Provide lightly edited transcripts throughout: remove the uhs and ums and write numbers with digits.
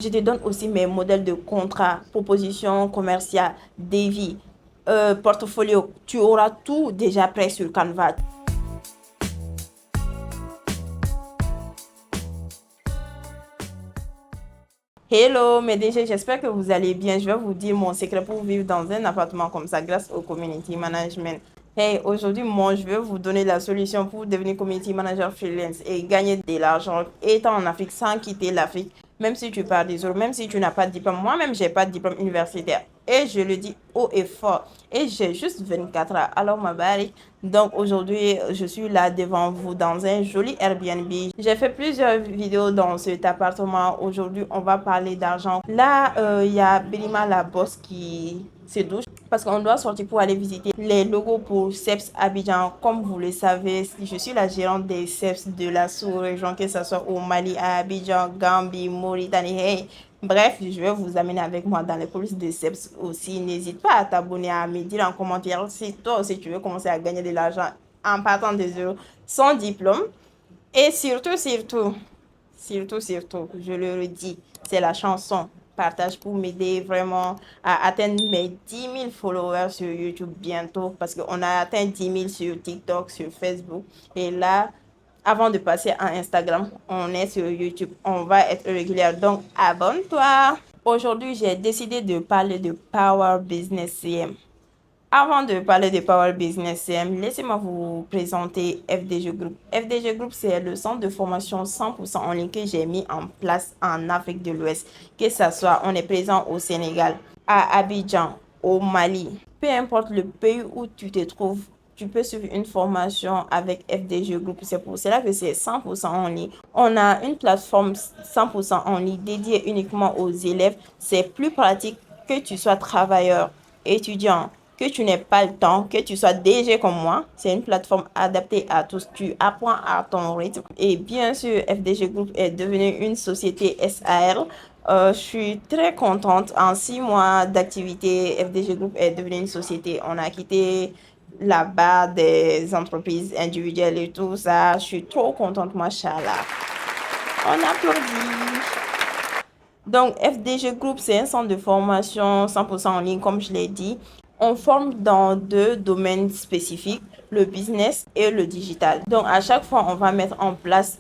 Je te donne aussi mes modèles de contrat, propositions commerciales, devis, portfolio. Tu auras tout déjà prêt sur Canva. Hello mes DG, j'espère que vous allez bien. Je vais vous dire mon secret pour vivre dans un appartement comme ça grâce au community management. Hey, aujourd'hui, moi, je vais vous donner la solution pour devenir community manager freelance et gagner de l'argent étant en Afrique sans quitter l'Afrique. Même si tu pars des euros, même si tu n'as pas de diplôme. Moi-même, j'ai pas de diplôme universitaire. Et je le dis haut et fort. Et j'ai juste 24 ans. Alors, ma barrique. Donc, aujourd'hui, je suis là devant vous dans un joli Airbnb. J'ai fait plusieurs vidéos dans cet appartement. Aujourd'hui, on va parler d'argent. Là, il y a Belima, la boss, qui se douche parce qu'on doit sortir pour aller visiter les logos pour CEPS Abidjan. Comme vous le savez, je suis la gérante des CEPS de la sous-région, que ce soit au Mali, à Abidjan, Gambie, Mauritanie. Hey, bref, je vais vous amener avec moi dans les polices de CEPS aussi. N'hésite pas à t'abonner, à me dire en commentaire si toi aussi tu veux commencer à gagner de l'argent en partant des euros sans diplôme. Et surtout, je le redis, c'est la chanson. Partage pour m'aider vraiment à atteindre mes 10 000 followers sur YouTube bientôt parce qu'on a atteint 10 000 sur TikTok, sur Facebook. Et là, avant de passer à Instagram, on est sur YouTube. On va être régulière. Donc, abonne-toi. Aujourd'hui, j'ai décidé de parler de Power Business CM. Avant de parler de Power Business CM, laissez-moi vous présenter FDG Group. FDG Group, c'est le centre de formation 100% en ligne que j'ai mis en place en Afrique de l'Ouest. Que ce soit, on est présent au Sénégal, à Abidjan, au Mali. Peu importe le pays où tu te trouves, tu peux suivre une formation avec FDG Group. C'est pour cela que c'est 100% en ligne. On a une plateforme 100% en ligne dédiée uniquement aux élèves. C'est plus pratique que tu sois travailleur, étudiant, que tu n'aies pas le temps, que tu sois DG comme moi. C'est une plateforme adaptée à tous. Tu apprends à ton rythme. Et bien sûr, FDG Group est devenue une société SARL. Je suis très contente. En 6 mois d'activité, FDG Group est devenue une société. On a quitté la barre des entreprises individuelles et tout ça. Je suis trop contente, machallah. On applaudit. Donc, FDG Group, c'est un centre de formation 100% en ligne, comme je l'ai dit. On forme dans 2 domaines spécifiques, le business et le digital. Donc, à chaque fois, on va mettre en place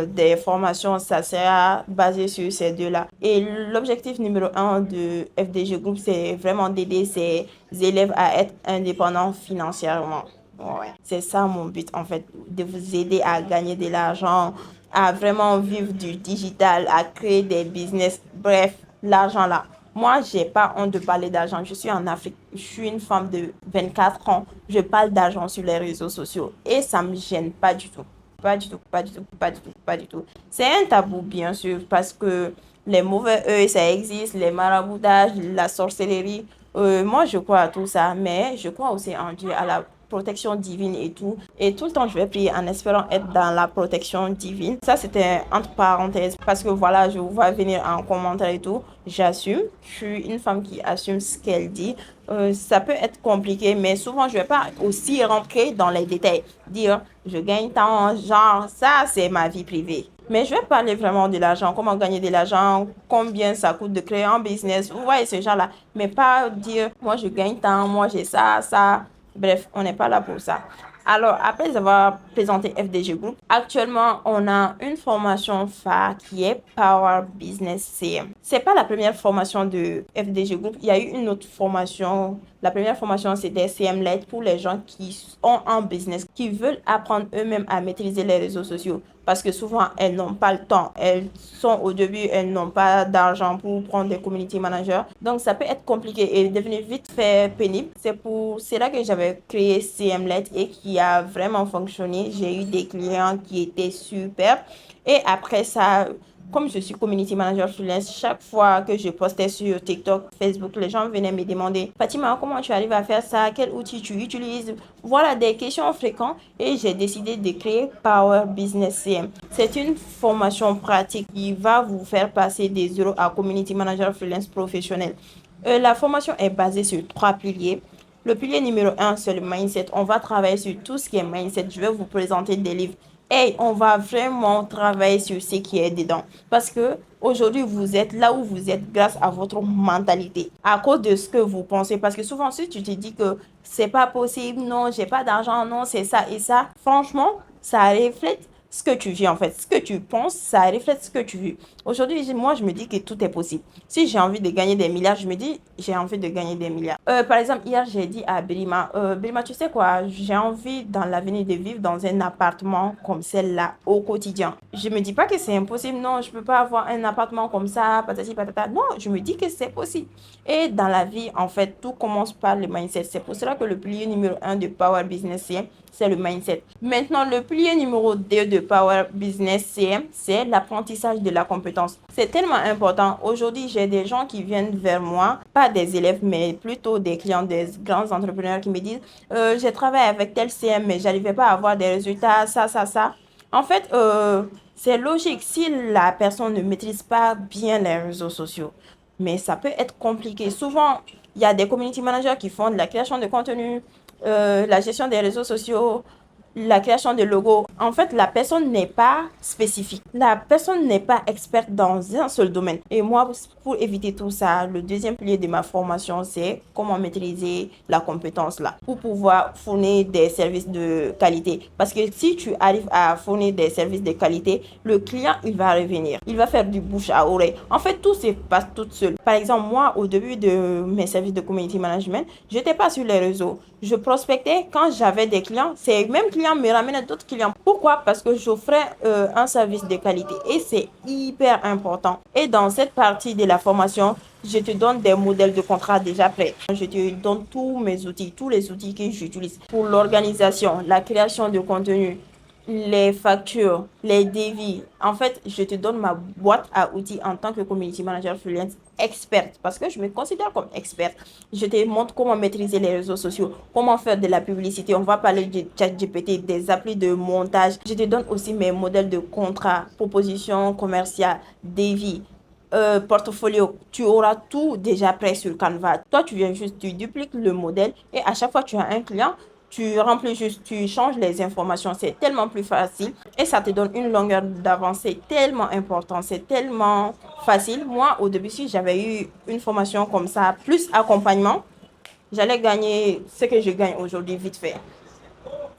des formations, ça sera basé sur ces deux-là. Et l'objectif numéro 1 de FDG Group, c'est vraiment d'aider ces élèves à être indépendants financièrement. Ouais. C'est ça mon but en fait, de vous aider à gagner de l'argent, à vraiment vivre du digital, à créer des business. Bref, l'argent là. Moi, j'ai pas honte de parler d'argent. Je suis en Afrique. Je suis une femme de 24 ans. Je parle d'argent sur les réseaux sociaux et ça me gêne pas du tout. Pas du tout, pas du tout, pas du tout, pas du tout. C'est un tabou, bien sûr, parce que les mauvais œils, ça existe, les maraboutages, la sorcellerie. Moi, je crois à tout ça, mais je crois aussi en Dieu, à la protection divine et tout. Et tout le temps, je vais prier en espérant être dans la protection divine. Ça, c'était entre parenthèses parce que voilà, je vous vois venir en commentaire et tout. J'assume. Je suis une femme qui assume ce qu'elle dit. Ça peut être compliqué, mais souvent, je vais pas aussi rentrer dans les détails. Dire, je gagne tant, genre, ça, c'est ma vie privée. Mais je vais parler vraiment de l'argent, comment gagner de l'argent, combien ça coûte de créer un business. Vous voyez ce genre-là. Mais pas dire, moi, je gagne tant, moi, j'ai ça, ça. Bref, on n'est pas là pour ça. Alors, après avoir présenté FDG Group, actuellement, on a une formation phare qui est Power Business CM. C'est pas la première formation de FDG Group. Il y a eu une autre formation. La première formation, c'était CM Lite pour les gens qui ont un business, qui veulent apprendre eux-mêmes à maîtriser les réseaux sociaux. Parce que souvent, elles n'ont pas le temps. Elles sont au début, elles n'ont pas d'argent pour prendre des community managers. Donc, ça peut être compliqué et devenir vite fait pénible. C'est là que j'avais créé CMLET et qui a vraiment fonctionné. J'ai eu des clients qui étaient super. Et après ça, comme je suis community manager freelance, chaque fois que je postais sur TikTok, Facebook, les gens venaient me demander, Fatima, comment tu arrives à faire ça? Quel outil tu utilises? Voilà des questions fréquentes et j'ai décidé de créer Power Business CM. C'est une formation pratique qui va vous faire passer des euros à community manager freelance professionnel. La formation est basée sur 3 piliers. Le pilier numéro 1, c'est le mindset. On va travailler sur tout ce qui est mindset. Je vais vous présenter des livres Et on va vraiment travailler sur ce qui est dedans. Parce que aujourd'hui, vous êtes là où vous êtes grâce à votre mentalité, à cause de ce que vous pensez. Parce que souvent, si tu te dis que c'est pas possible, non, j'ai pas d'argent, non, c'est ça et ça, franchement, ça reflète ce que tu vis en fait. Ce que tu penses, ça reflète ce que tu vis. Aujourd'hui, moi, je me dis que tout est possible. Si j'ai envie de gagner des milliards, je me dis, j'ai envie de gagner des milliards. Par exemple, hier, j'ai dit à Brima, Brima, tu sais quoi, j'ai envie dans l'avenir de vivre dans un appartement comme celle-là au quotidien. Je me dis pas que c'est impossible, non, je peux pas avoir un appartement comme ça, patati patata. Non, je me dis que c'est possible. Et dans la vie, en fait, tout commence par le mindset. C'est pour cela que le pilier numéro un de Power Business CM, c'est le mindset. Maintenant, le pilier numéro 2 de Power Business CM, c'est l'apprentissage de la compétence. C'est tellement important. Aujourd'hui, j'ai des gens qui viennent vers moi, pas des élèves, mais plutôt des clients, des grands entrepreneurs qui me disent, j'ai travaillé avec tel CM, mais j'arrivais pas à avoir des résultats, ça. En fait, c'est logique si la personne ne maîtrise pas bien les réseaux sociaux, mais ça peut être compliqué. Souvent, il y a des community managers qui font de la création de contenu, la gestion des réseaux sociaux, la création de logos. En fait, la personne n'est pas spécifique. La personne n'est pas experte dans un seul domaine. Et moi, pour éviter tout ça, le deuxième pilier de ma formation, c'est comment maîtriser la compétence là pour pouvoir fournir des services de qualité. Parce que si tu arrives à fournir des services de qualité, le client, il va revenir. Il va faire du bouche à oreille. En fait, tout se passe tout seul. Par exemple, moi, au début de mes services de community management, je n'étais pas sur les réseaux. Je prospectais quand j'avais des clients. Ces mêmes clients me ramenaient d'autres clients. Pourquoi? Parce que j'offrais un service de qualité et c'est hyper important. Et dans cette partie de la formation, je te donne des modèles de contrat déjà prêts. Je te donne tous mes outils, tous les outils que j'utilise pour l'organisation, la création de contenu, les factures, les devis. En fait, je te donne ma boîte à outils en tant que community manager freelance experte parce que je me considère comme experte. Je te montre comment maîtriser les réseaux sociaux, comment faire de la publicité. On va parler de ChatGPT, des applis de montage. Je te donne aussi mes modèles de contrat, propositions commerciales, devis. Portfolio, tu auras tout déjà prêt sur Canva. Toi, tu viens juste, tu dupliques le modèle et à chaque fois tu as un client, tu remplis juste, tu changes les informations. C'est tellement plus facile et ça te donne une longueur d'avance. C'est tellement important, c'est tellement facile. Moi, au début, si j'avais eu une formation comme ça, plus accompagnement, j'allais gagner ce que je gagne aujourd'hui vite fait.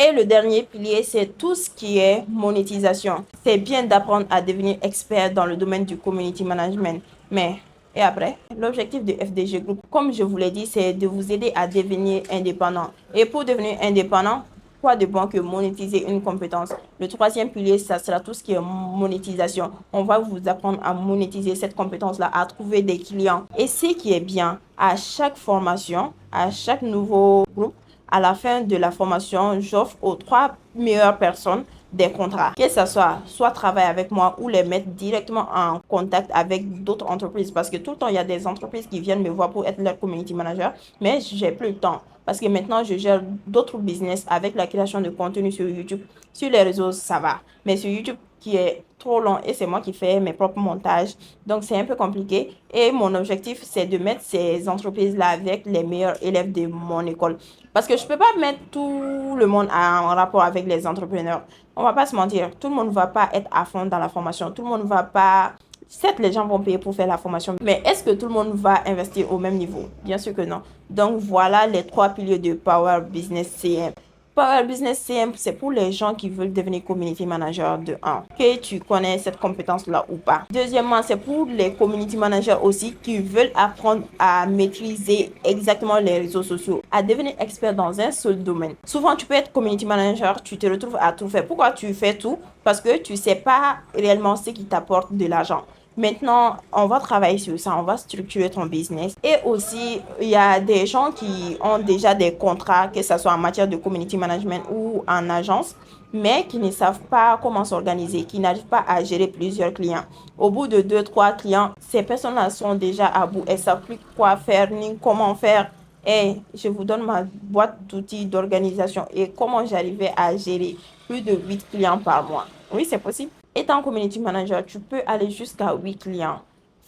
Et le dernier pilier, c'est tout ce qui est monétisation. C'est bien d'apprendre à devenir expert dans le domaine du community management. Mais, et après, l'objectif de FDG Group, comme je vous l'ai dit, c'est de vous aider à devenir indépendant. Et pour devenir indépendant, quoi de bon que monétiser une compétence? Le troisième pilier, ça sera tout ce qui est monétisation. On va vous apprendre à monétiser cette compétence-là, à trouver des clients. Et ce qui est bien, à chaque formation, à chaque nouveau groupe, à la fin de la formation, j'offre aux 3 meilleures personnes des contrats. Que ce soit travailler avec moi ou les mettre directement en contact avec d'autres entreprises. Parce que tout le temps, il y a des entreprises qui viennent me voir pour être leur community manager. Mais j'ai plus le temps. Parce que maintenant, je gère d'autres business avec la création de contenu sur YouTube. Sur les réseaux, ça va. Mais sur YouTube, qui est trop long et c'est moi qui fais mes propres montages. Donc, c'est un peu compliqué. Et mon objectif, c'est de mettre ces entreprises-là avec les meilleurs élèves de mon école. Parce que je ne peux pas mettre tout le monde en rapport avec les entrepreneurs. On ne va pas se mentir. Tout le monde ne va pas être à fond dans la formation. Tout le monde ne va pas... Certes, les gens vont payer pour faire la formation, mais est-ce que tout le monde va investir au même niveau? Bien sûr que non. Donc, voilà les 3 piliers de Power Business CM. Power Business CM, c'est pour les gens qui veulent devenir community manager de 1. Que tu connais cette compétence-là ou pas. Deuxièmement, c'est pour les community managers aussi qui veulent apprendre à maîtriser exactement les réseaux sociaux, à devenir expert dans un seul domaine. Souvent, tu peux être community manager, tu te retrouves à tout faire. Pourquoi tu fais tout? Parce que tu ne sais pas réellement ce qui t'apporte de l'argent. Maintenant, on va travailler sur ça, on va structurer ton business. Et aussi, il y a des gens qui ont déjà des contrats, que ce soit en matière de community management ou en agence, mais qui ne savent pas comment s'organiser, qui n'arrivent pas à gérer plusieurs clients. Au bout de 2, 3 clients, ces personnes-là sont déjà à bout. Elles ne savent plus quoi faire ni comment faire. Et je vous donne ma boîte d'outils d'organisation et comment j'arrivais à gérer plus de 8 clients par mois. Oui, c'est possible. Étant community manager, tu peux aller jusqu'à 8 clients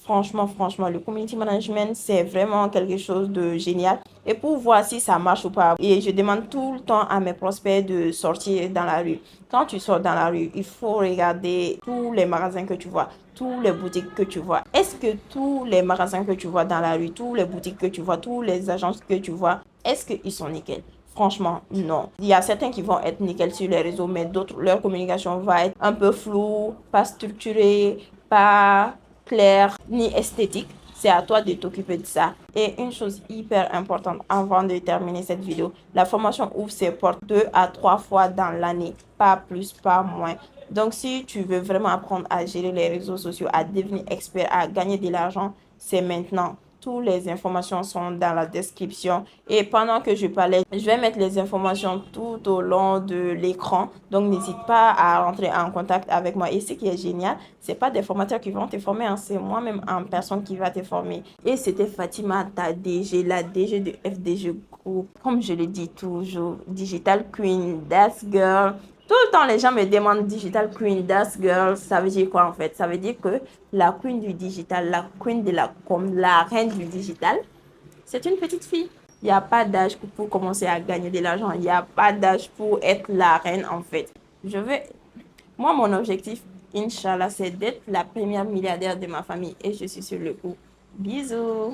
Franchement, le community management, c'est vraiment quelque chose de génial. Et pour voir si ça marche ou pas, et je demande tout le temps à mes prospects de sortir dans la rue. Quand tu sors dans la rue, il faut regarder tous les magasins que tu vois, tous les boutiques que tu vois. Est-ce que tous les magasins que tu vois dans la rue, tous les boutiques que tu vois, tous les agences que tu vois, est-ce qu'ils sont nickel? Franchement, non. Il y a certains qui vont être nickel sur les réseaux, mais d'autres, leur communication va être un peu floue, pas structurée, pas claire ni esthétique. C'est à toi de t'occuper de ça. Et une chose hyper importante avant de terminer cette vidéo, la formation ouvre ses portes 2 à 3 fois dans l'année, pas plus, pas moins. Donc, si tu veux vraiment apprendre à gérer les réseaux sociaux, à devenir expert, à gagner de l'argent, c'est maintenant. Toutes les informations sont dans la description. Et pendant que je parlais, je vais mettre les informations tout au long de l'écran. Donc, n'hésite pas à rentrer en contact avec moi. Et ce qui est génial, c'est pas des formateurs qui vont te former, hein, c'est moi-même en personne qui va te former. Et c'était Fatima, ta DG, la DG de FDG Group. Comme je le dis toujours, Digital Queen, That's Girl. Tout le temps, les gens me demandent Digital Queen, That's Girl. Ça veut dire quoi en fait? Ça veut dire que la queen du digital, la queen de la com, la reine du digital, c'est une petite fille. Il n'y a pas d'âge pour commencer à gagner de l'argent. Il n'y a pas d'âge pour être la reine en fait. Je veux... Moi, mon objectif, Inch'Allah, c'est d'être la première milliardaire de ma famille. Et je suis sur le coup. Bisous.